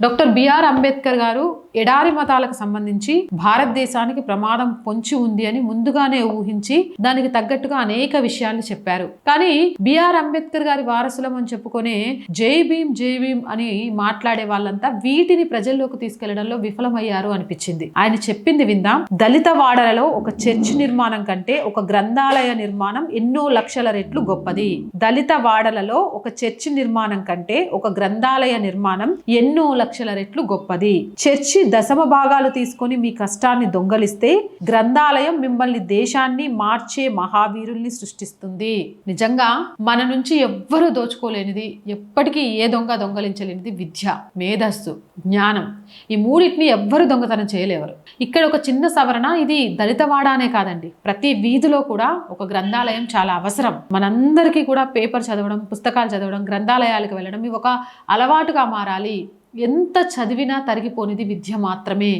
Doctor BR Ambedkar గారు ఎడారి మతాలకు సంబంధించి భారతదేశానికి ప్రమాదం పొంచి ఉంది అని ముందుగానే ఊహించి దానికి తగ్గట్టుగా అనేక విషయాలు చెప్పారు. కానీ బిఆర్ అంబేద్కర్ గారి వారసులం అని చెప్పుకునే జై భీమ్ అని మాట్లాడే వాళ్ళంతా వీటిని ప్రజల్లోకి తీసుకెళ్లడంలో విఫలమయ్యారు అనిపించింది. ఆయన చెప్పింది విందాం. దళిత వాడలలో ఒక చర్చి నిర్మాణం కంటే ఒక గ్రంథాలయ నిర్మాణం ఎన్నో లక్షల రెట్లు గొప్పది. దళిత వాడలలో ఒక చర్చి నిర్మాణం కంటే ఒక గ్రంథాలయ నిర్మాణం ఎన్నో లక్షల రెట్లు గొప్పది. చర్చి దశమ భాగాలు తీసుకొని మీ కష్టాన్ని దొంగలిస్తే గ్రంథాలయం మిమ్మల్ని దేశాన్ని మార్చే మహావీరుల్ని సృష్టిస్తుంది. నిజంగా మన నుంచి ఎవ్వరూ దోచుకోలేనిది, ఎప్పటికీ ఏ దొంగ దొంగలించలేనిది విద్య, మేధస్సు, జ్ఞానం. ఈ మూడింటిని ఎవ్వరు దొంగతనం చేయలేవరు. ఇక్కడ ఒక చిన్న సవరణ, ఇది దళితవాడానే కాదండి, ప్రతి వీధిలో కూడా ఒక గ్రంథాలయం చాలా అవసరం. మనందరికీ కూడా పేపర్ చదవడం, పుస్తకాలు చదవడం, గ్రంథాలయాలకు వెళ్ళడం ఇవి ఒక అలవాటుగా మారాలి. ఎంత చదివినా తరిగిపోనిది విద్య మాత్రమే.